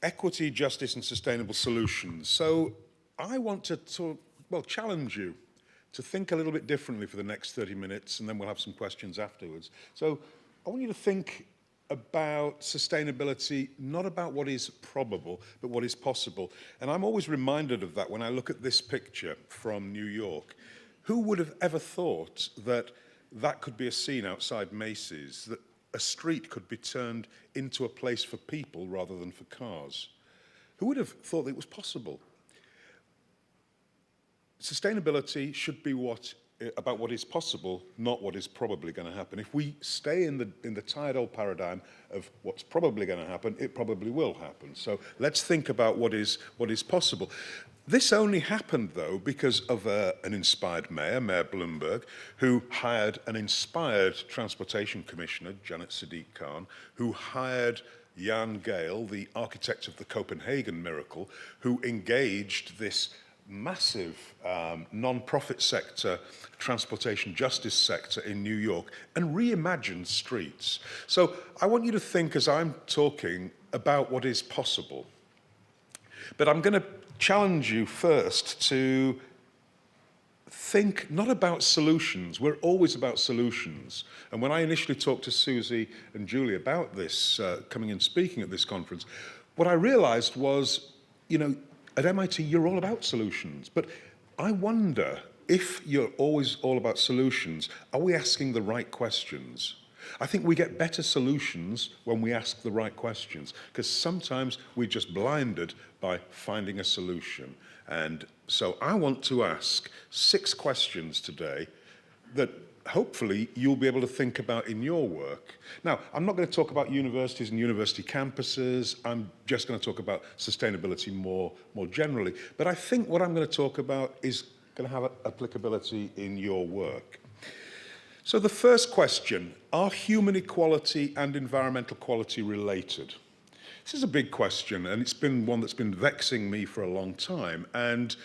Equity, justice and sustainable solutions. So I want to challenge you to think a little bit differently for the next 30 minutes, and then we'll have some questions afterwards. So I want you to think about sustainability, not about what is probable, but what is possible. And I'm always reminded of that when I look at this picture from New York. Who would have ever thought that that could be a scene outside Macy's, that a street could be turned into a place for people rather than for cars? Who would have thought that it was possible? Sustainability should be about what is possible, not what is probably going to happen. If we stay in the tired old paradigm of what's probably going to happen, it probably will happen. So let's think about what is possible. This only happened, though, because of an inspired mayor, Mayor Bloomberg, who hired an inspired transportation commissioner, Janet Sadiq Khan, who hired Jan Gehl, the architect of the Copenhagen miracle, who engaged this massive non-profit sector, transportation justice sector in New York, and reimagined streets. So I want you to think, as I'm talking, about what is possible. But I'm going to challenge you first to think not about solutions. We're always about solutions. And when I initially talked to Susie and Julie about this, coming and speaking at this conference, what I realized was, at MIT, you're all about solutions. But I wonder, if you're always all about solutions, are we asking the right questions? I think we get better solutions when we ask the right questions, because sometimes we're just blinded by finding a solution. And so I want to ask 6 questions today that hopefully you'll be able to think about in your work. Now, I'm not going to talk about universities and university campuses. I'm just going to talk about sustainability more generally. But I think what I'm going to talk about is going to have applicability in your work. So the first question, are human equality and environmental quality related? This is a big question, and it's been one that's been vexing me for a long time. And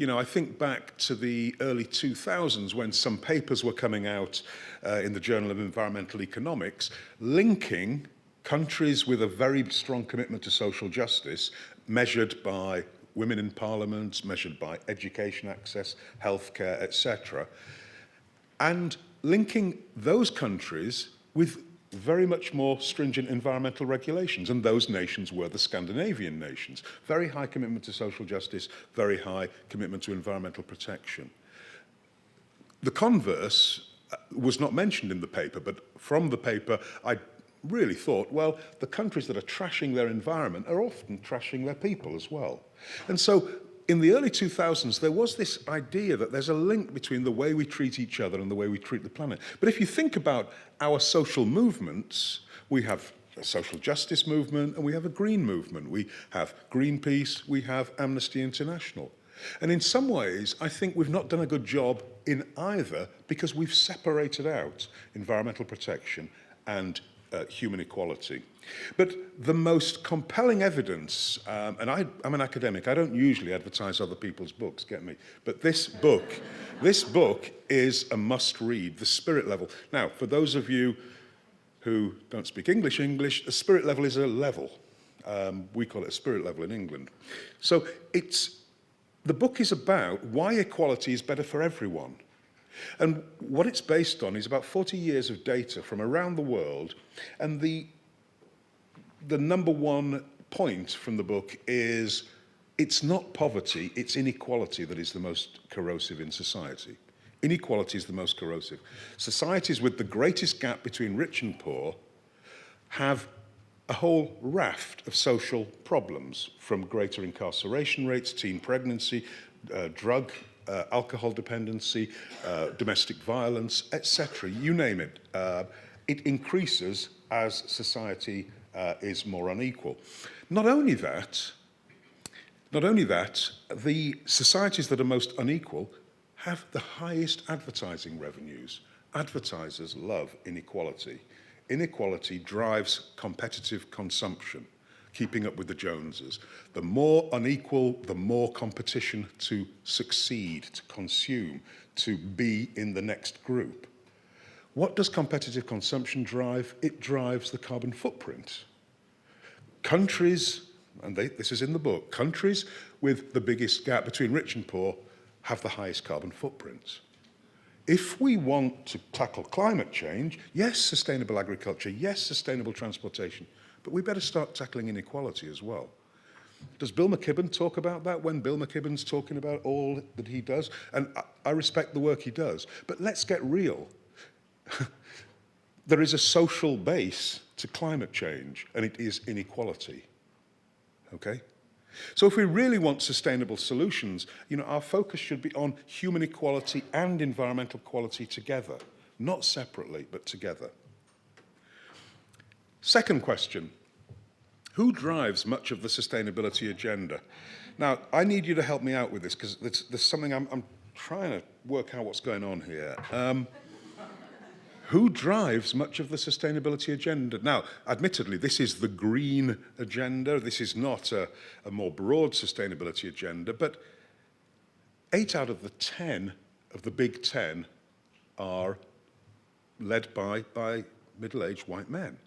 I think back to the early 2000s when some papers were coming out in the Journal of Environmental Economics, linking countries with a very strong commitment to social justice, measured by women in parliament, measured by education access, healthcare, etc., and linking those countries with very much more stringent environmental regulations, and those nations were the Scandinavian nations. Very high commitment to social justice, very high commitment to environmental protection. The converse was not mentioned in the paper, but from the paper I really thought, well, the countries that are trashing their environment are often trashing their people as well. And so in the early 2000s, there was this idea that there's a link between the way we treat each other and the way we treat the planet. But if you think about our social movements, we have a social justice movement and we have a green movement. We have Greenpeace, we have Amnesty International. And in some ways, I think we've not done a good job in either, because we've separated out environmental protection and human equality. But the most compelling evidence, and I'm an academic, I don't usually advertise other people's books, get me, but this book is a must-read, The Spirit Level. Now, for those of you who don't speak English, a spirit level is a level. We call it a spirit level in England. So the book is about why equality is better for everyone. And what it's based on is about 40 years of data from around the world, and the number one point from the book is it's not poverty, it's inequality that is the most corrosive in society. Inequality is the most corrosive. Societies with the greatest gap between rich and poor have a whole raft of social problems, from greater incarceration rates, teen pregnancy, drug alcohol dependency, domestic violence, etc. You name it. It increases as society is more unequal. Not only that, the societies that are most unequal have the highest advertising revenues. Advertisers love inequality. Inequality drives competitive consumption, keeping up with the Joneses. The more unequal, the more competition to succeed, to consume, to be in the next group. What does competitive consumption drive? It drives the carbon footprint. Countries, and this is in the book, countries with the biggest gap between rich and poor have the highest carbon footprints. If we want to tackle climate change, yes, sustainable agriculture, yes, sustainable transportation, but we better start tackling inequality as well. Does Bill McKibben talk about that when Bill McKibben's talking about all that he does? And I respect the work he does, but let's get real. There is a social base to climate change, and it is inequality, okay? So if we really want sustainable solutions, our focus should be on human equality and environmental equality together, not separately, but together. Second question. Who drives much of the sustainability agenda? Now, I need you to help me out with this because there's something I'm trying to work out what's going on here. Who drives much of the sustainability agenda? Now, admittedly, this is the green agenda. This is not a more broad sustainability agenda, but 8 out of the 10 of the big 10 are led by middle-aged white men.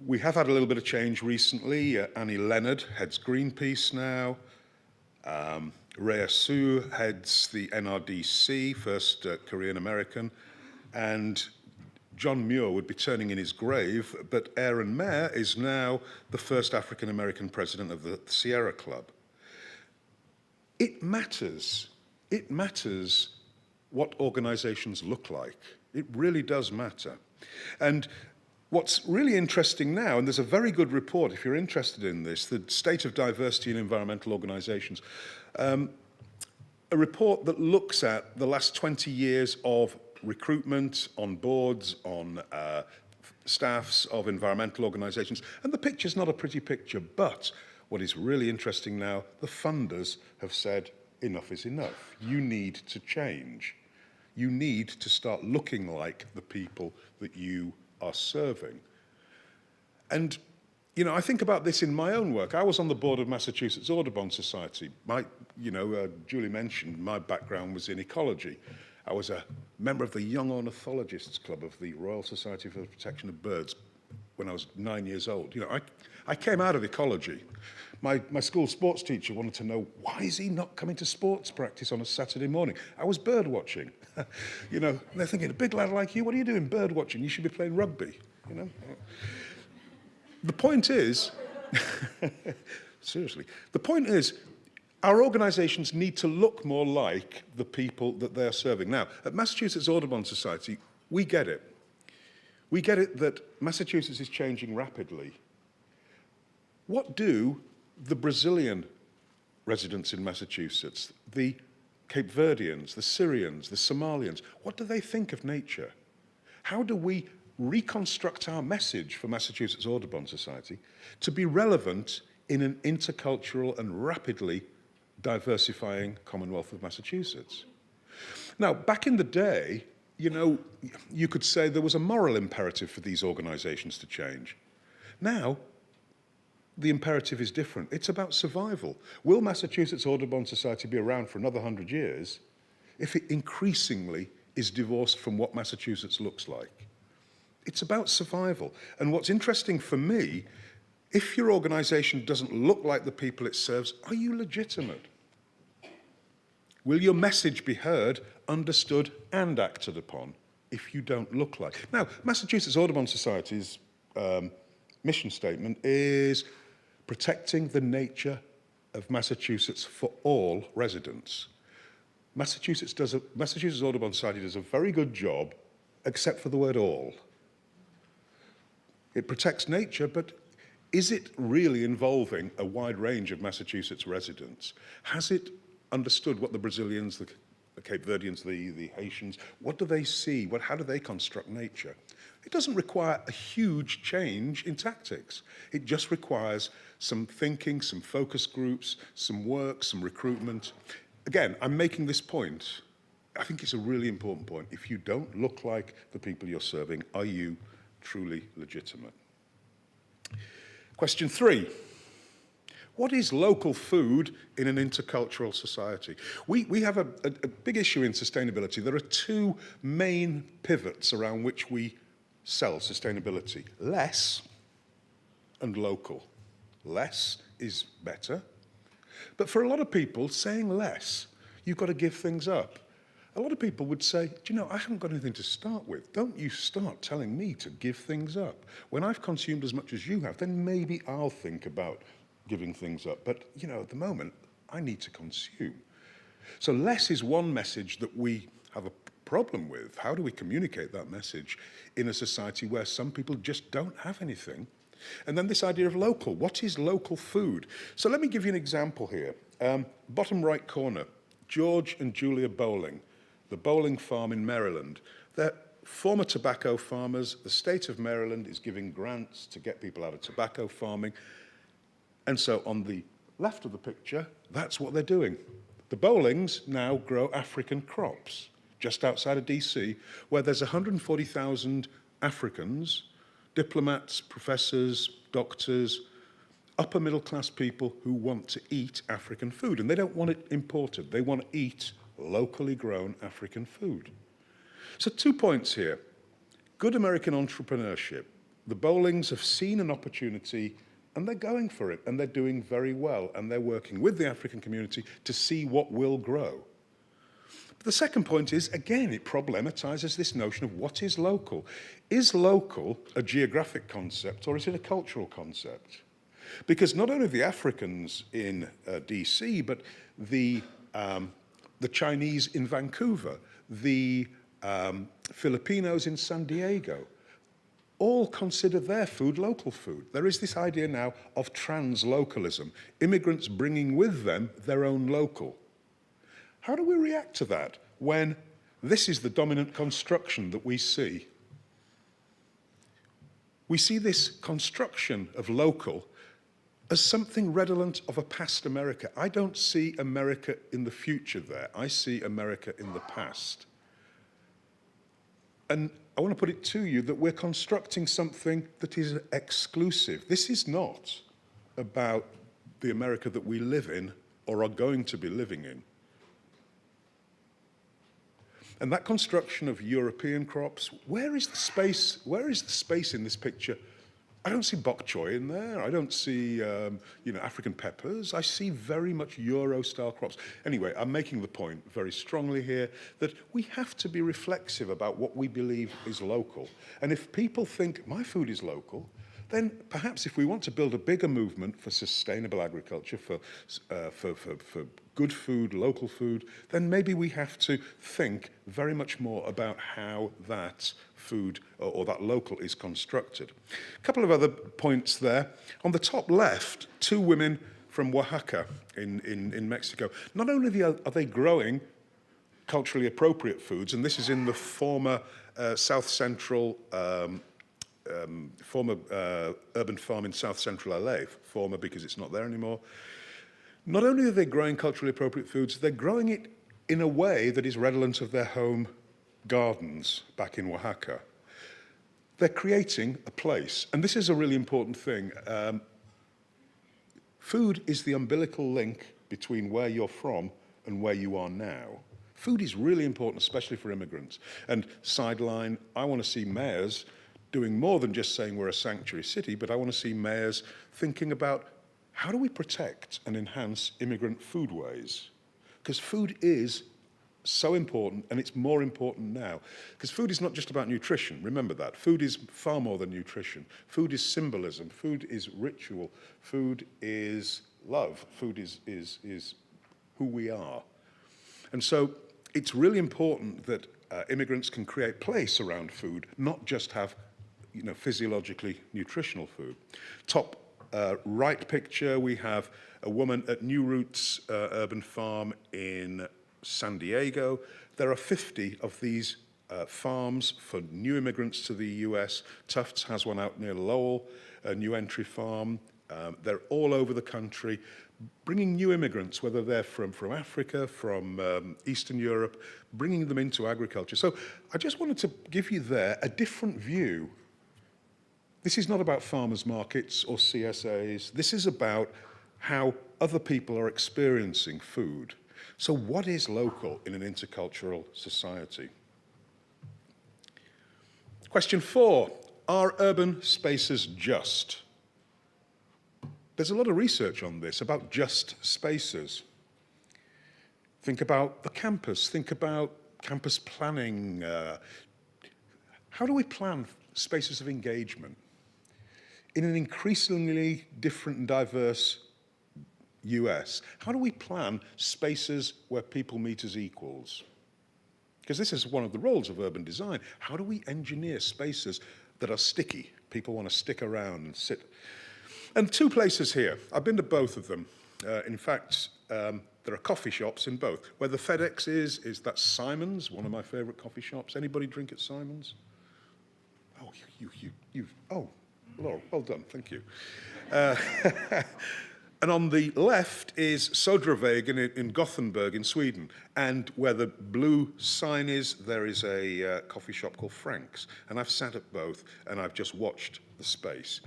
We have had a little bit of change recently. Annie Leonard heads Greenpeace now. Rhea Su heads the NRDC, first Korean American. And John Muir would be turning in his grave, but Aaron Mayer is now the first African American president of the Sierra Club. It matters. It matters what organizations look like. It really does matter. And what's really interesting now, and there's a very good report if you're interested in this, the State of Diversity in Environmental Organizations, a report that looks at the last 20 years of recruitment on boards, on staffs of environmental organizations. And the picture's not a pretty picture, but what is really interesting now, the funders have said, enough is enough. You need to change. You need to start looking like the people that you are serving. And, I think about this in my own work. I was on the board of Massachusetts Audubon Society. Julie mentioned my background was in ecology. I was a member of the Young Ornithologists Club of the Royal Society for the Protection of Birds when I was 9 years old. I came out of ecology. My school sports teacher wanted to know, why is he not coming to sports practice on a Saturday morning? I was bird watching. And they're thinking, a big lad like you, what are you doing bird watching? You should be playing rugby, The point is, seriously, the point is, our organizations need to look more like the people that they're serving. Now, at Massachusetts Audubon Society, we get it. We get it that Massachusetts is changing rapidly. What do the Brazilian residents in Massachusetts, the Cape Verdeans, the Syrians, the Somalians, what do they think of nature? How do we reconstruct our message for Massachusetts Audubon Society to be relevant in an intercultural and rapidly diversifying Commonwealth of Massachusetts? Now, back in the day, you could say there was a moral imperative for these organizations to change. Now, the imperative is different. It's about survival. Will Massachusetts Audubon Society be around for another 100 years if it increasingly is divorced from what Massachusetts looks like? It's about survival. And what's interesting for me, if your organization doesn't look like the people it serves, are you legitimate? Will your message be heard, understood, and acted upon if you don't look like? Now, Massachusetts Audubon Society's mission statement is protecting the nature of Massachusetts for all residents. Massachusetts Audubon Society does a very good job, except for the word all. It protects nature, but is it really involving a wide range of Massachusetts residents? Has it understood what the Brazilians, the Cape Verdeans, the Haitians, what do they see? How do they construct nature? It doesn't require a huge change in tactics. It just requires some thinking, some focus groups, some work, some recruitment. Again, I'm making this point. I think it's a really important point. If you don't look like the people you're serving, are you truly legitimate? Question 3. What is local food in an intercultural society? We have a big issue in sustainability. There are 2 main pivots around which we sell sustainability: less and local. Less is better. But for a lot of people, saying less, you've got to give things up. A lot of people would say, do you know, I haven't got anything to start with. Don't you start telling me to give things up. When I've consumed as much as you have, then maybe I'll think about giving things up. But, you know, at the moment, I need to consume. So less is one message that we have a problem with. How do we communicate that message in a society where some people just don't have anything? And then this idea of local. What is local food? So let me give you an example here. Bottom right corner, George and Julia Bowling, the Bowling Farm in Maryland. They're former tobacco farmers. The state of Maryland is giving grants to get people out of tobacco farming. And so on the left of the picture, that's what they're doing. The Bowlings now grow African crops just outside of DC, where there's 140,000 Africans, diplomats, professors, doctors, upper middle class people who want to eat African food. And they don't want it imported. They want to eat locally grown African food. So 2 points here. Good American entrepreneurship. The Bowlings have seen an opportunity and they're going for it, and they're doing very well, and they're working with the African community to see what will grow. But the second point is, again, it problematizes this notion of what is local. Is local a geographic concept, or is it a cultural concept? Because not only the Africans in DC, but the Chinese in Vancouver, the Filipinos in San Diego, all consider their food local food. There is this idea now of trans-localism, immigrants bringing with them their own local. How do we react to that when this is the dominant construction that we see? We see this construction of local as something redolent of a past America. I don't see America in the future there. I see America in the past. And I want to put it to you that we're constructing something that is exclusive. This is not about the America that we live in or are going to be living in. And that construction of European crops, where is the space? Where is the space in this picture? I don't see bok choy in there. I don't see, African peppers. I see very much Euro-style crops. Anyway, I'm making the point very strongly here that we have to be reflexive about what we believe is local. And if people think my food is local, then perhaps if we want to build a bigger movement for sustainable agriculture, for good food, local food, then maybe we have to think very much more about how that food or that local is constructed. A couple of other points there. On the top left, 2 women from Oaxaca in Mexico. Not only are they growing culturally appropriate foods, and this is in the former South Central former urban farm in South Central LA, former because it's not there anymore. Not only are they growing culturally appropriate foods, they're growing it in a way that is redolent of their home gardens back in Oaxaca. They're creating a place, and this is a really important thing. Food is the umbilical link between where you're from and where you are now. Food is really important, especially for immigrants. And sideline, I want to see mayors doing more than just saying we're a sanctuary city, but I want to see mayors thinking about how do we protect and enhance immigrant foodways? Because food is so important, and it's more important now. Because food is not just about nutrition, remember that. Food is far more than nutrition. Food is symbolism, food is ritual, food is love, food is who we are. And so it's really important that immigrants can create place around food, not just have physiologically nutritional food. Top right picture, we have a woman at New Roots Urban Farm in San Diego. There are 50 of these farms for new immigrants to the US. Tufts has one out near Lowell, a new entry farm. They're all over the country, bringing new immigrants, whether they're from Africa, from Eastern Europe, bringing them into agriculture. So I just wanted to give you there a different view. This is not about farmers markets or CSAs. This is about how other people are experiencing food. So what is local in an intercultural society? Question 4, are urban spaces just? There's a lot of research on this about just spaces. Think about the campus, think about campus planning. How do we plan spaces of engagement? In an increasingly different and diverse US, how do we plan spaces where people meet as equals? Because this is one of the roles of urban design. How do we engineer spaces that are sticky? People want to stick around and sit. And two places here. I've been to both of them. In fact, there are coffee shops in both. Where the FedEx is that's Simon's, one of my favorite coffee shops. Anybody drink at Simon's? Oh, oh, Laura, well done, thank you. And on the left is Södervägen in Gothenburg in Sweden. And where the blue sign is, there is a coffee shop called Frank's. And I've sat at both, and I've just watched the space.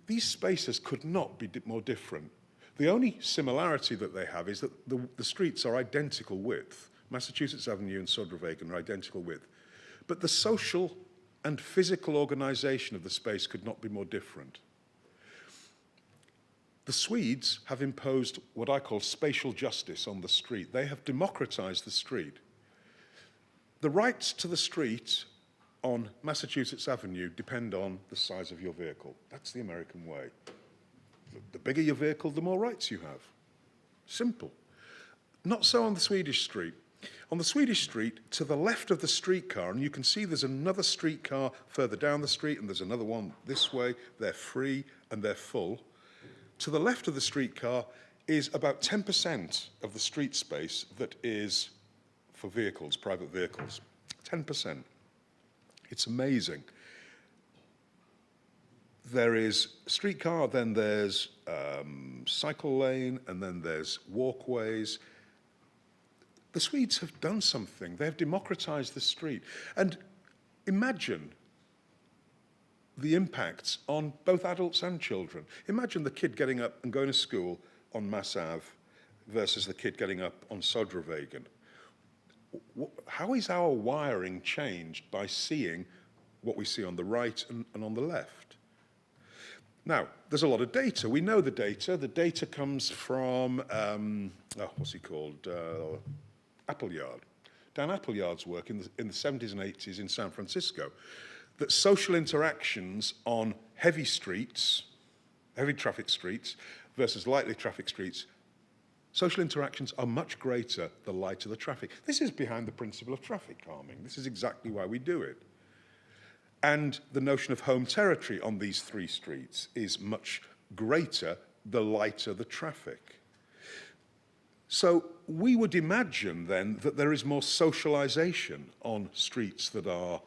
These spaces could not be more different. The only similarity that they have is that the streets are identical width. Massachusetts Avenue and Södervägen are identical width. But the social and physical organization of the space could not be more different. The Swedes have imposed what I call spatial justice on the street. They have democratized the street. The rights to the street on Massachusetts Avenue depend on the size of your vehicle. That's the American way. The bigger your vehicle, the more rights you have. Simple. Not so on the Swedish street. On the Swedish street, to the left of the streetcar, and you can see there's another streetcar further down the street, and there's another one this way. They're free and they're full. To the left of the streetcar is about 10% of the street space that is for vehicles, private vehicles. 10%. It's amazing. There is streetcar, then there's cycle lane, and then there's walkways. The Swedes have done something. They've democratized the street. And imagine the impacts on both adults and children. Imagine the kid getting up and going to school on Mass Ave versus the kid getting up on Södervägen. How is our wiring changed by seeing what we see on the right and on the left? Now, there's a lot of data. We know the data. The data comes from, what's he called? Appleyard. Dan Appleyard's work in the 70s and 80s in San Francisco, that social interactions on heavy streets, heavy traffic streets versus lightly traffic streets, social interactions are much greater the lighter the traffic. This is behind the principle of traffic calming. This is exactly why we do it. And the notion of home territory on these three streets is much greater the lighter the traffic. So we would imagine then that there is more socialization on streets that are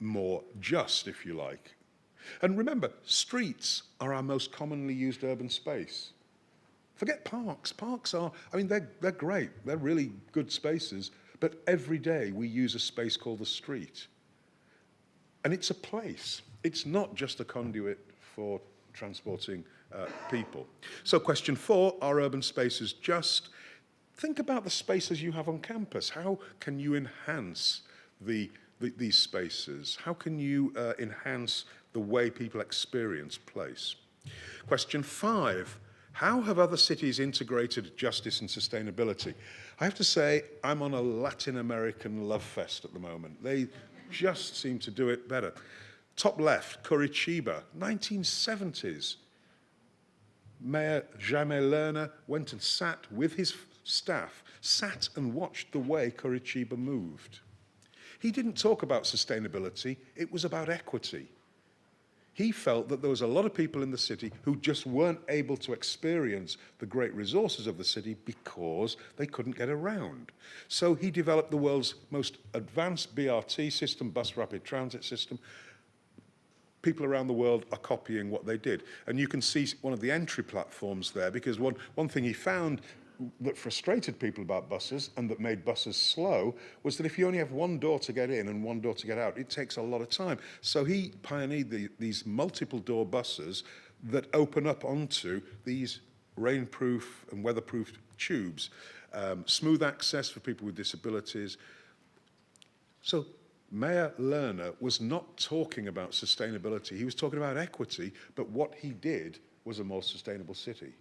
more just, if you like. And remember, streets are our most commonly used urban space. Forget parks. Parks are, I mean, they're great. They're really good spaces. But every day we use a space called the street. And it's a place. It's not just a conduit for transporting people. So question 4, are urban spaces just? Think about the spaces you have on campus. How can you enhance these spaces? How can you enhance the way people experience place? Question 5, how have other cities integrated justice and sustainability? I have to say, I'm on a Latin American love fest at the moment. They just seem to do it better. Top left, Curitiba, 1970s. Mayor Jaime Lerner went and sat with his staff, sat and watched the way Curitiba moved. He didn't talk about sustainability, it was about equity. He felt that there was a lot of people in the city who just weren't able to experience the great resources of the city because they couldn't get around. So he developed the world's most advanced BRT system, bus rapid transit system. People around the world are copying what they did. And you can see one of the entry platforms there, because one thing he found that frustrated people about buses and that made buses slow was that if you only have one door to get in and one door to get out, it takes a lot of time. So he pioneered these multiple door buses that open up onto these rainproof and weatherproof tubes, smooth access for people with disabilities. So Mayor Lerner was not talking about sustainability, he was talking about equity, but what he did was a more sustainable city.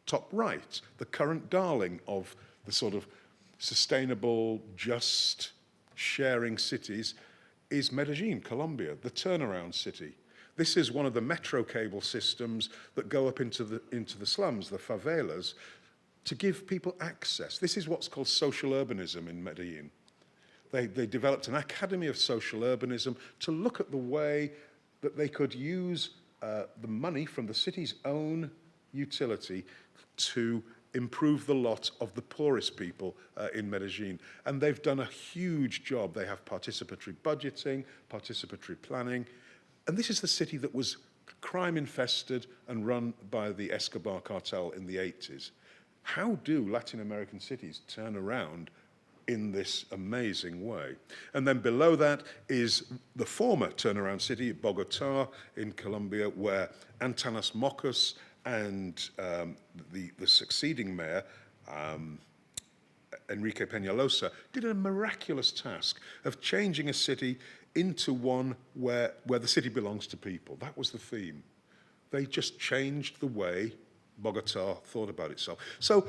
Top right, the current darling of the sort of sustainable, just sharing cities is Medellin, Colombia, the turnaround city. This is one of the metro cable systems that go up into the slums, the favelas, to give people access. This is what's called social urbanism in Medellin. They developed an academy of social urbanism to look at the way that they could use the money from the city's own utility to improve the lot of the poorest people in Medellin. And they've done a huge job. They have participatory budgeting, participatory planning. And this is the city that was crime-infested and run by the Escobar cartel in the 80s. How do Latin American cities turn around in this amazing way? And then below that is the former turnaround city, Bogota in Colombia, where Antanas Mockus and the succeeding mayor, Enrique Peñalosa, did a miraculous task of changing a city into one where the city belongs to people. That was the theme. They just changed the way Bogota thought about itself. So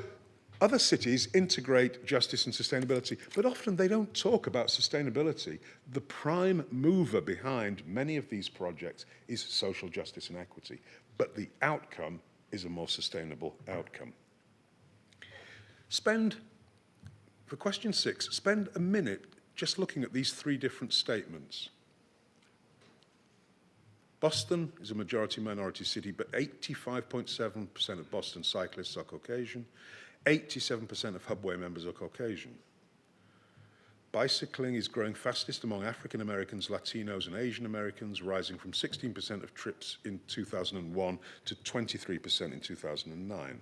other cities integrate justice and sustainability, but often they don't talk about sustainability. The prime mover behind many of these projects is social justice and equity, but the outcome is a more sustainable outcome. For question 6, spend a minute just looking at these 3 different statements. Boston is a majority-minority city, but 85.7% of Boston cyclists are Caucasian. 87% of Hubway members are Caucasian. Bicycling is growing fastest among African Americans, Latinos, and Asian Americans, rising from 16% of trips in 2001 to 23% in 2009.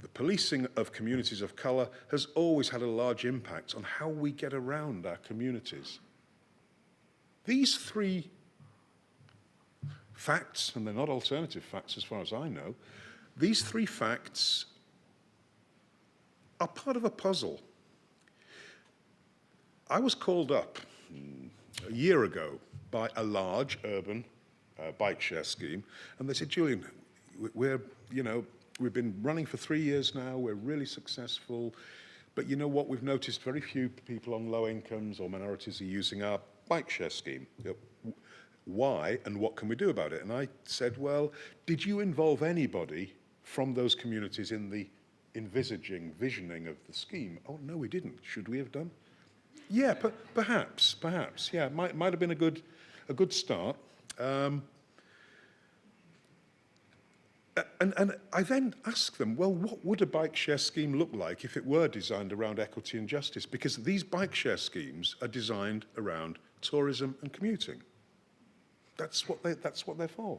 The policing of communities of color has always had a large impact on how we get around our communities. These 3 facts, and they're not alternative facts as far as I know, these 3 facts are part of a puzzle. I was called up a year ago by a large urban bike share scheme, and they said, Julian, we've been running for 3 years now, we're really successful, but you know what, we've noticed very few people on low incomes or minorities are using our bike share scheme. Why and what can we do about it? And I said, well, did you involve anybody from those communities in the visioning of the scheme? Oh, no, we didn't. Should we have done? Yeah, perhaps, yeah, might have been a good start. And I then asked them, well, what would a bike share scheme look like if it were designed around equity and justice? Because these bike share schemes are designed around tourism and commuting. That's what they're for.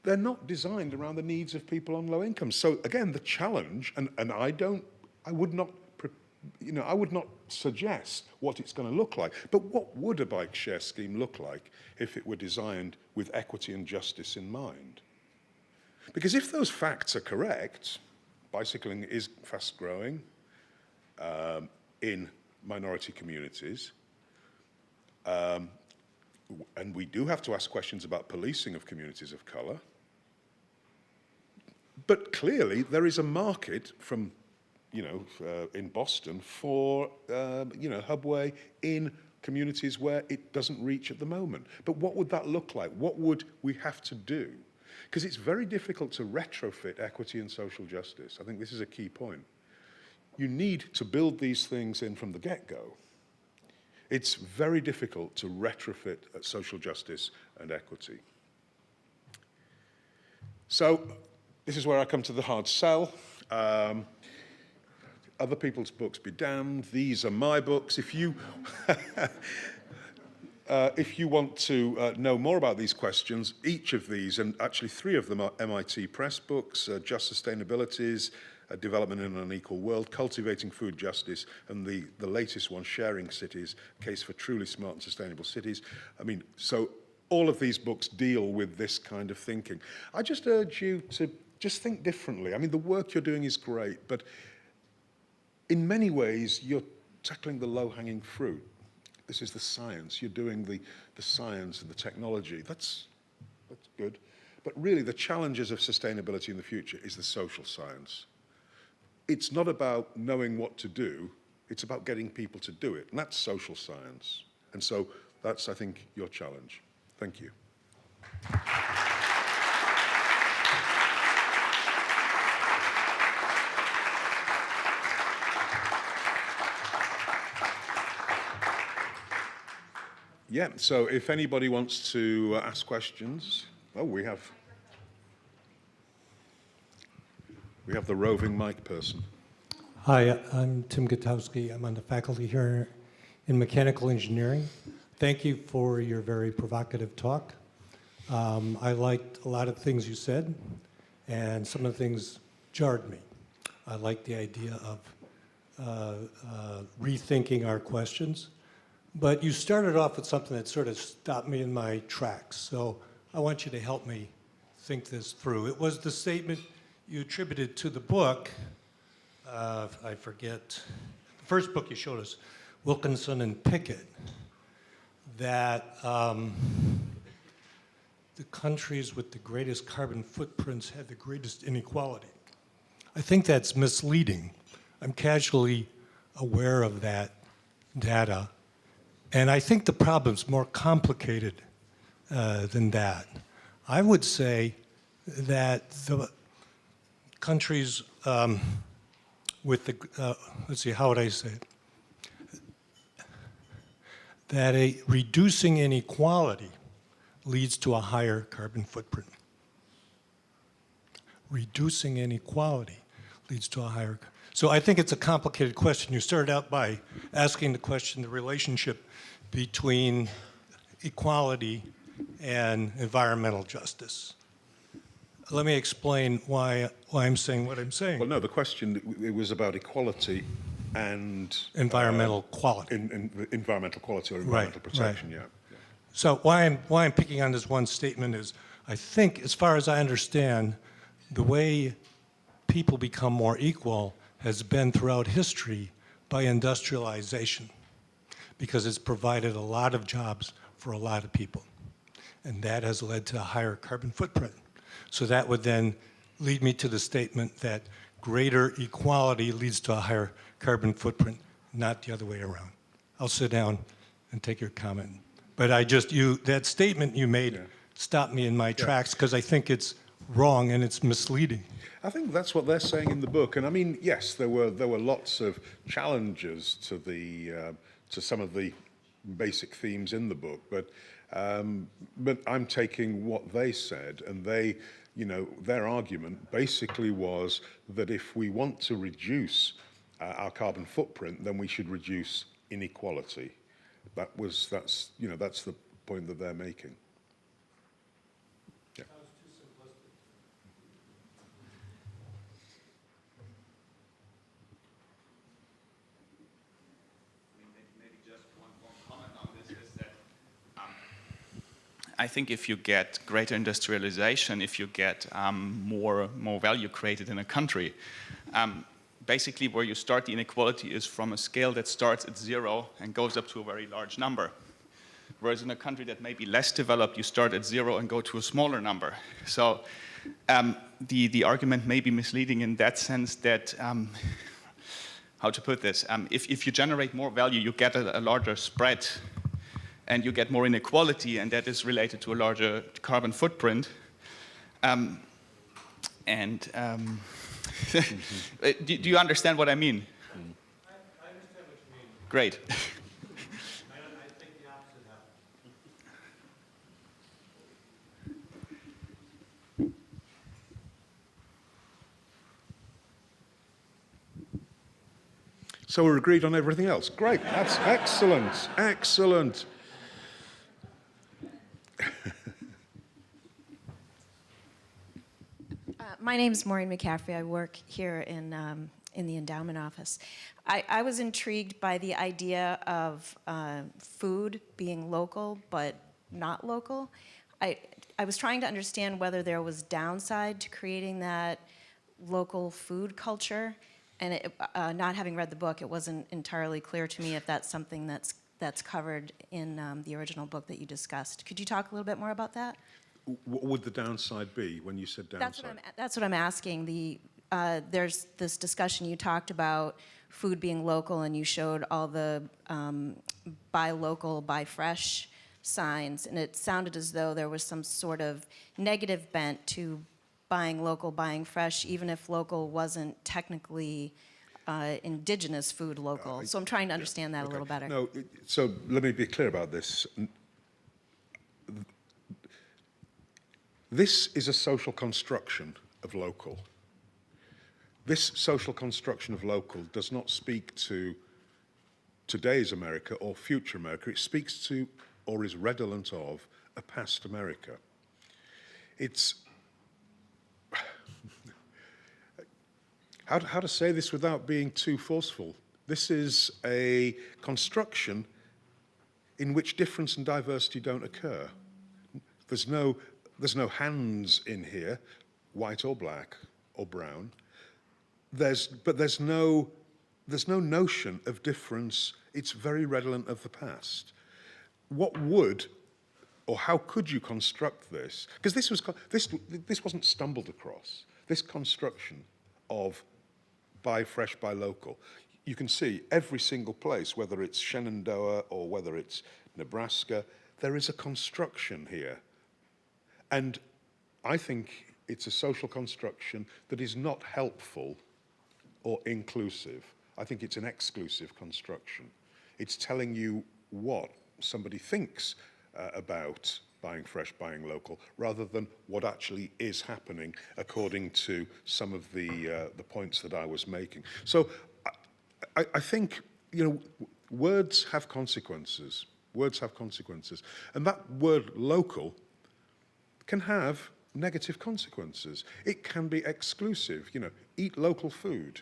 They're not designed around the needs of people on low incomes. So again, the challenge, and I would not suggest what it's going to look like, but what would a bike share scheme look like if it were designed with equity and justice in mind? Because if those facts are correct, bicycling is fast growing in minority communities, and we do have to ask questions about policing of communities of color. But clearly, there is a market from, in Boston for, Hubway in communities where it doesn't reach at the moment. But what would that look like? What would we have to do? Because it's very difficult to retrofit equity and social justice. I think this is a key point. You need to build these things in from the get-go. It's very difficult to retrofit social justice and equity. So this is where I come to the hard sell. Other people's books be damned. These are my books. If you want to know more about these questions, each of these, and actually 3 of them are MIT Press books, Just Sustainabilities, Development in an Unequal World, Cultivating Food Justice, and the latest one, Sharing Cities, Case for Truly Smart and Sustainable Cities. I mean, so all of these books deal with this kind of thinking. I just urge you to just think differently. I mean, the work you're doing is great, but in many ways, you're tackling the low-hanging fruit. This is the science. You're doing the science and the technology. That's good. But really, the challenges of sustainability in the future is the social science. It's not about knowing what to do, it's about getting people to do it, and that's social science. And so that's, I think, your challenge. Thank you. Yeah, so if anybody wants to ask questions, oh, we have the roving mic person. Hi, I'm Tim Gutowski. I'm on the faculty here in mechanical engineering. Thank you for your very provocative talk. I liked a lot of things you said, and some of the things jarred me. I like the idea of rethinking our questions. But you started off with something that sort of stopped me in my tracks. So I want you to help me think this through. It was the statement you attributed to the book, I forget, the first book you showed us, Wilkinson and Pickett, that the countries with the greatest carbon footprints had the greatest inequality. I think that's misleading. I'm casually aware of that data. And I think the problem's more complicated than that. I would say that the countries with the, let's see, how would I say it? That reducing inequality leads to a higher carbon footprint. Reducing inequality leads to a higher. So I think it's a complicated question. You started out by asking the question, the relationship between equality and environmental justice. Let me explain why I'm saying what I'm saying. Well, no, the question, it was about equality and environmental quality. Environmental quality or environmental protection, right. Yeah. So why I'm picking on this one statement is, I think, as far as I understand, the way people become more equal has been throughout history by industrialization, because it's provided a lot of jobs for a lot of people. And that has led to a higher carbon footprint. So that would then lead me to the statement that greater equality leads to a higher carbon footprint, not the other way around. I'll sit down and take your comment. But that statement you made stopped me in my tracks, because I think it's wrong and it's misleading. I think that's what they're saying in the book. And I mean, yes, there were lots of challenges to some of the basic themes in the book, but I'm taking what they said, and their argument basically was that if we want to reduce our carbon footprint, then we should reduce inequality. That's the point that they're making. Yeah. Sounds too simplistic. Maybe just one comment on this is that I think if you get greater industrialization, if you get more value created in a country, basically where you start the inequality is from a scale that starts at 0 and goes up to a very large number. Whereas in a country that may be less developed, you start at 0 and go to a smaller number. So the argument may be misleading in that sense that, how to put this, if you generate more value, you get a larger spread and you get more inequality, and that is related to a larger carbon footprint. Do you understand what I mean? I understand what you mean. Great. I think the opposite happened. So we're agreed on everything else. Great, that's excellent, excellent. My name's Maureen McCaffrey. I work here in the endowment office. I was intrigued by the idea of food being local but not local. I was trying to understand whether there was downside to creating that local food culture, and not having read the book, it wasn't entirely clear to me if that's something that's covered in the original book that you discussed. Could you talk a little bit more about that? what would the downside be when you said downside? That's what I'm asking. There's this discussion you talked about food being local, and you showed all the buy local, buy fresh signs, and it sounded as though there was some sort of negative bent to buying local, buying fresh, even if local wasn't technically indigenous food local. So I'm trying to understand that a little better. No, so let me be clear about this. This is a social construction of local. This social construction of local does not speak to today's America or future America. It speaks to, or is redolent of, a past America. It's how to say this without being too forceful. This is a construction in which difference and diversity don't occur. There's no hands in here, white or black or brown. But there's no notion of difference. It's very redolent of the past. What would, or how could you construct this? Because this wasn't stumbled across. This construction of buy fresh, buy local. You can see every single place, whether it's Shenandoah or whether it's Nebraska, there is a construction here. And I think it's a social construction that is not helpful or inclusive. I think it's an exclusive construction. It's telling you what somebody thinks about buying fresh, buying local, rather than what actually is happening according to some of the points that I was making. So I think, words have consequences. Words have consequences. And that word local can have negative consequences. It can be exclusive. Eat local food.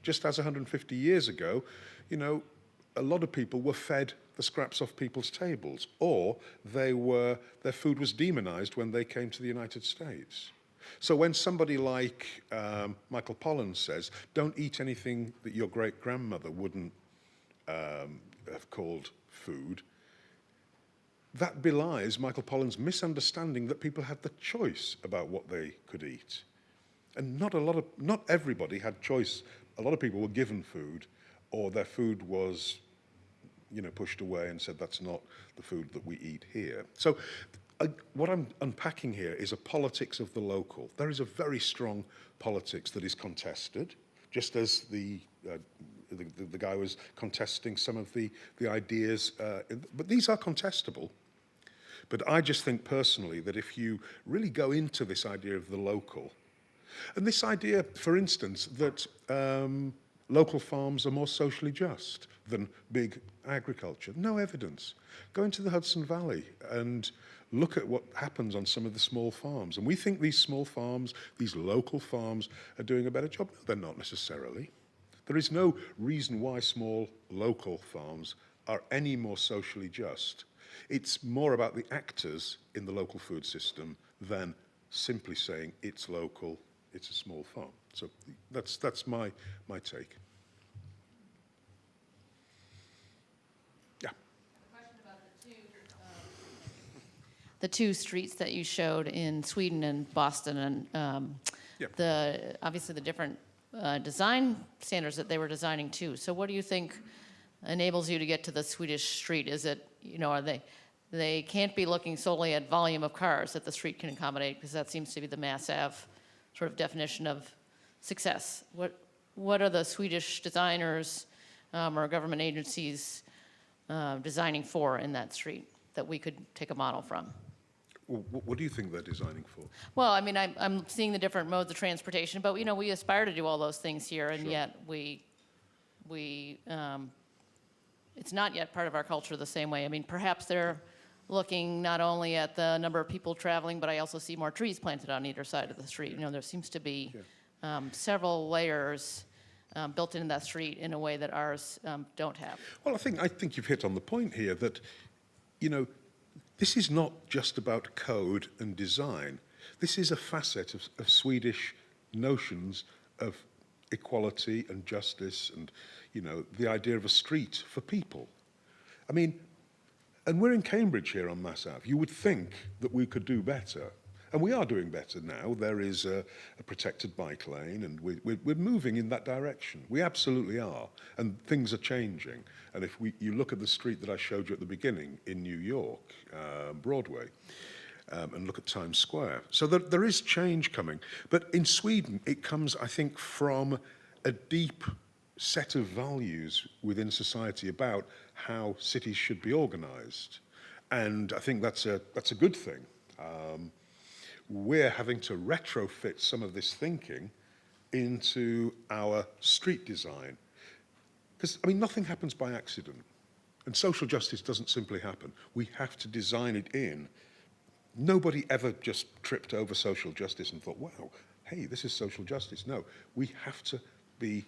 Just as 150 years ago, a lot of people were fed the scraps off people's tables, or their food was demonized when they came to the United States. So when somebody like Michael Pollan says, don't eat anything that your great-grandmother wouldn't have called food, that belies Michael Pollan's misunderstanding that people had the choice about what they could eat. And not everybody had choice. A lot of people were given food, or their food was, pushed away and said, that's not the food that we eat here. So what I'm unpacking here is a politics of the local. There is a very strong politics that is contested, just as the guy was contesting some of the ideas, but these are contestable. But I just think personally that if you really go into this idea of the local, and this idea, for instance, that local farms are more socially just than big agriculture, no evidence. Go into the Hudson Valley and look at what happens on some of the small farms. And we think these small farms, these local farms, are doing a better job. No, they're not necessarily. There is no reason why small local farms are any more socially just. It's more about the actors in the local food system than simply saying it's local, it's a small farm. So that's my take. Yeah. A question about the two streets that you showed in Sweden and Boston, and obviously the different design standards that they were designing too. So what do you think enables you to get to the Swedish street? Is it, are they can't be looking solely at volume of cars that the street can accommodate, because that seems to be the Mass Ave sort of definition of success. What are the Swedish designers or government agencies designing for in that street that we could take a model from? What do you think they're designing for? Well, I mean, I'm seeing the different modes of transportation, but we aspire to do all those things here, and Sure. yet it's not yet part of our culture the same way. I mean, perhaps they're looking not only at the number of people traveling, but I also see more trees planted on either side of the street. There seems to be several layers built into that street in a way that ours don't have. Well, I think you've hit on the point here that, this is not just about code and design. This is a facet of Swedish notions of equality and justice and, the idea of a street for people. I mean, And we're in Cambridge here on Mass Ave. You would think that we could do better. And we are doing better now. There is a protected bike lane, and we're moving in that direction. We absolutely are. And things are changing. And if you look at the street that I showed you at the beginning in New York, Broadway, and look at Times Square. So there is change coming. But in Sweden, it comes, I think, from a deep set of values within society about how cities should be organized. And I think that's a good thing. We're having to retrofit some of this thinking into our street design. Because, I mean, nothing happens by accident. And social justice doesn't simply happen. We have to design it in. Nobody ever just tripped over social justice and thought, wow, hey, this is social justice. No, we have to be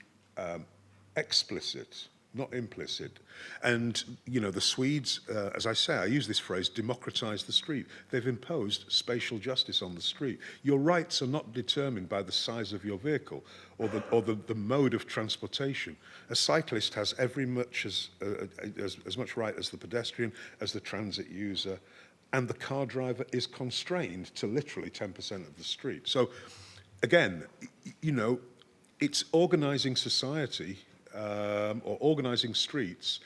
explicit, not implicit. And, you know, the Swedes, as I say, I use this phrase, democratize the street. They've imposed spatial justice on the street. Your rights are not determined by the size of your vehicle or the mode of transportation. A cyclist has every much as much right as the pedestrian, as the transit user, and the car driver is constrained to literally 10% of the street. So, again, you know, it's organizing society or organizing streets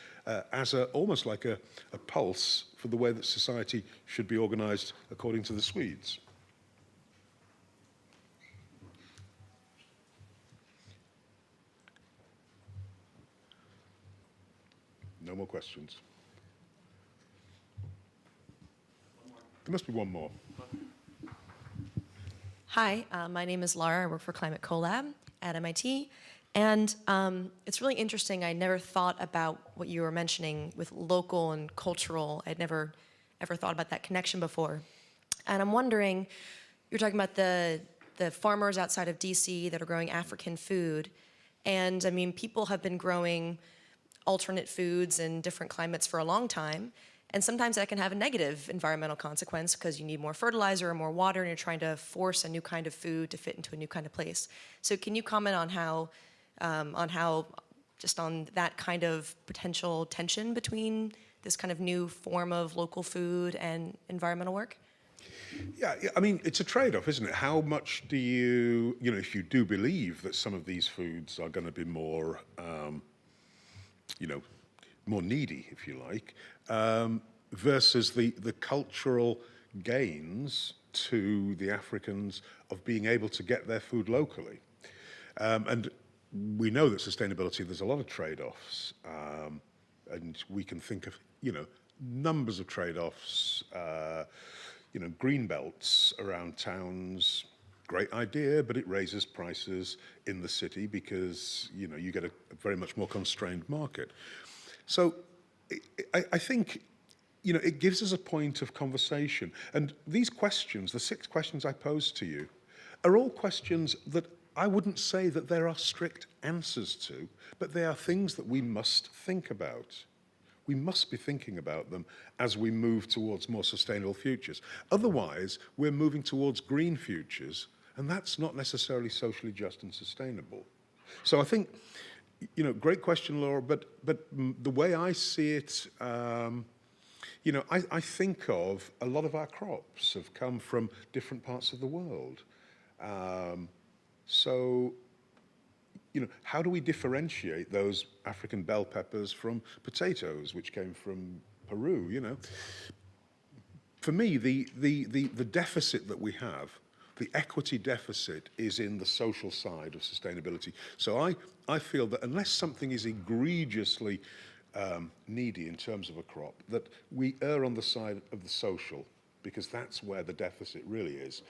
as almost like a pulse for the way that society should be organized according to the Swedes. No more questions. There must be one more. Hi, my name is Laura. I work for Climate Collab at MIT. And it's really interesting. I never thought about what you were mentioning with local and cultural. I'd never ever thought about that connection before. And I'm wondering, you're talking about the farmers outside of DC that are growing African food. And I mean, people have been growing alternate foods in different climates for a long time. And sometimes that can have a negative environmental consequence because you need more fertilizer or more water and you're trying to force a new kind of food to fit into a new kind of place. So can you comment on how just on that kind of potential tension between this kind of new form of local food and environmental work? Yeah, I mean, it's a trade-off, isn't it? How much do you know, if you do believe that some of these foods are going to be more, you know, more needy, if you like, versus the cultural gains to the Africans of being able to get their food locally. And we know that sustainability, there's a lot of trade-offs, and we can think of, you know, numbers of trade-offs, you know, green belts around towns, great idea, but it raises prices in the city because, you know, you get a very much more constrained market. So I think, you know, it gives us a point of conversation. And these questions, the 6 questions I posed to you, are all questions that I wouldn't say that there are strict answers to, but they are things that we must think about. We must be thinking about them as we move towards more sustainable futures. Otherwise, we're moving towards green futures, and that's not necessarily socially just and sustainable. So I think, you know, great question, Laura, but the way I see it, you know, I think of a lot of our crops have come from different parts of the world. So, you know, how do we differentiate those African bell peppers from potatoes, which came from Peru, you know? For me, the deficit that we have, the equity deficit, is in the social side of sustainability. So I feel that unless something is egregiously needy in terms of a crop, that we err on the side of the social, because that's where the deficit really is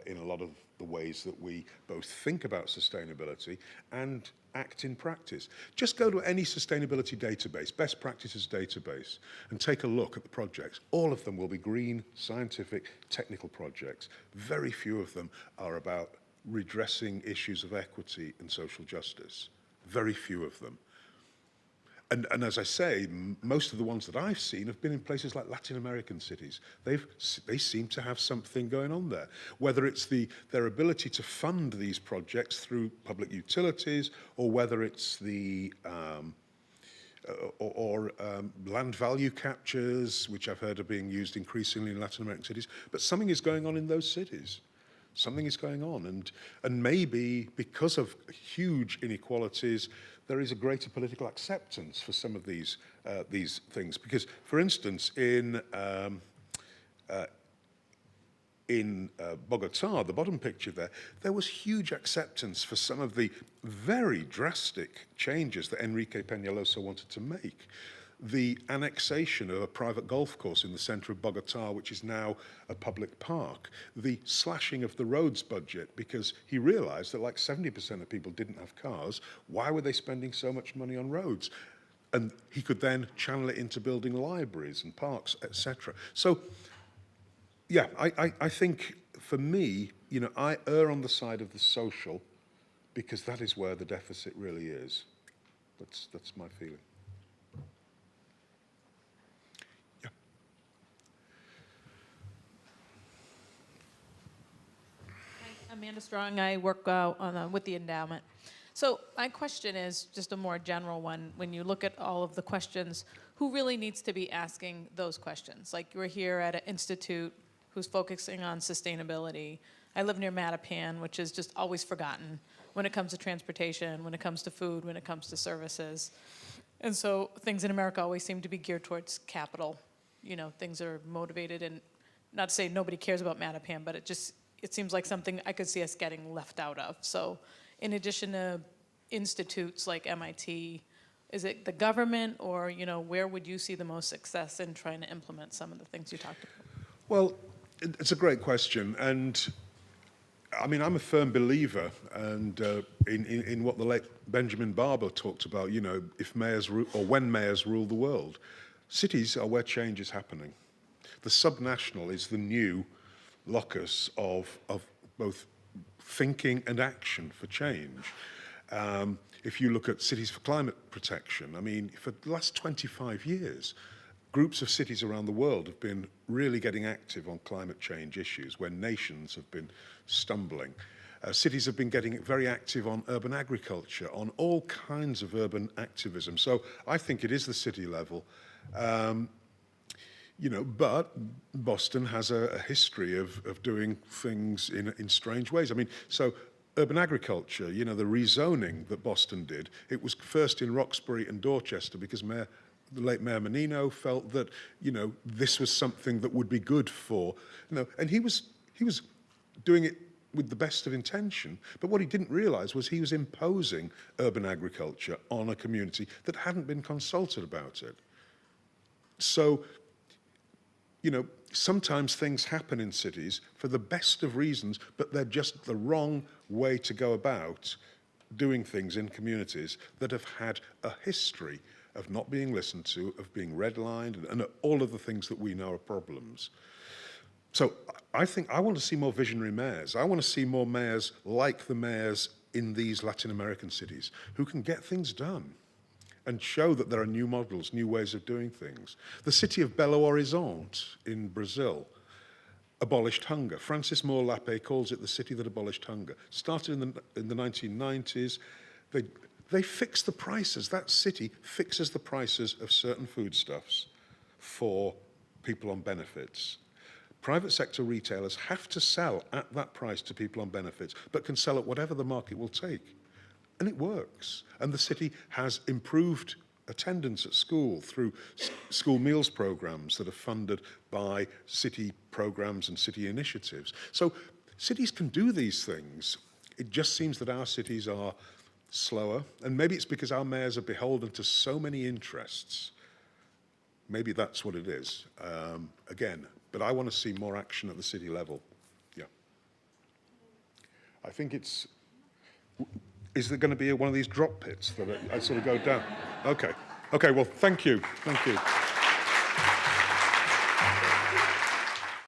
in a lot of the ways that we both think about sustainability and act in practice. Just go to any sustainability database, best practices database, and take a look at the projects. All of them will be green, scientific, technical projects. Very few of them are about redressing issues of equity and social justice. Very few of them. And as I say, most of the ones that I've seen have been in places like Latin American cities. They seem to have something going on there. Whether it's their ability to fund these projects through public utilities, or whether it's the or land value captures, which I've heard are being used increasingly in Latin American cities. But something is going on in those cities. Something is going on. And maybe because of huge inequalities, there is a greater political acceptance for some of these things. Because, for instance, in Bogota, the bottom picture there was huge acceptance for some of the very drastic changes that Enrique Peñalosa wanted to make. The annexation of a private golf course in the center of Bogota, which is now a public park. The slashing of the roads budget, because he realized that like 70% of people didn't have cars. Why were they spending so much money on roads? And he could then channel it into building libraries and parks, etc. So, yeah, I think for me, you know, I err on the side of the social because that is where the deficit really is. That's my feeling. Yeah. Hi, Amanda Strong. I work with the endowment. So my question is just a more general one. When you look at all of the questions, who really needs to be asking those questions? Like, we're here at an institute who's focusing on sustainability. I live near Mattapan, which is just always forgotten when it comes to transportation, when it comes to food, when it comes to services. And so things in America always seem to be geared towards capital. You know, things are motivated, and not to say nobody cares about Mattapan, but it seems like something I could see us getting left out of. So in addition to institutes like MIT, is it the government, or, you know, where would you see the most success in trying to implement some of the things you talked about? Well, it's a great question, and I mean, I'm a firm believer and in what the late Benjamin Barber talked about, you know, if mayors or when mayors rule the world. Cities are where change is happening. The subnational is the new locus of both thinking and action for change. If you look at cities for climate protection, I mean, for the last 25 years, groups of cities around the world have been really getting active on climate change issues where nations have been stumbling. Cities have been getting very active on urban agriculture, on all kinds of urban activism. So I think it is the city level. You know, but Boston has a history of doing things in strange ways. I mean, so urban agriculture, you know, the rezoning that Boston did, it was first in Roxbury and Dorchester because the late Mayor Menino felt that, you know, this was something that would be good for, you know, and he was doing it with the best of intention, but what he didn't realize was he was imposing urban agriculture on a community that hadn't been consulted about it. So, you know, sometimes things happen in cities for the best of reasons, but they're just the wrong way to go about doing things in communities that have had a history of not being listened to, of being redlined, and all of the things that we know are problems. So I think I want to see more visionary mayors. I want to see more mayors like the mayors in these Latin American cities who can get things done and show that there are new models, new ways of doing things. The city of Belo Horizonte in Brazil abolished hunger. Francis Moore Lappé calls it the city that abolished hunger. Started in the 1990s. They fix the prices. That city fixes the prices of certain foodstuffs for people on benefits. Private sector retailers have to sell at that price to people on benefits, but can sell at whatever the market will take. And it works. And the city has improved attendance at school through school meals programs that are funded by city programs and city initiatives. So cities can do these things. It just seems that our cities are slower, and maybe it's because our mayors are beholden to so many interests. Maybe that's what it is. Again, but I want to see more action at the city level. Yeah. I think it's, is there going to be one of these drop pits that I sort of go down? Okay. Okay, well, thank you. Thank you.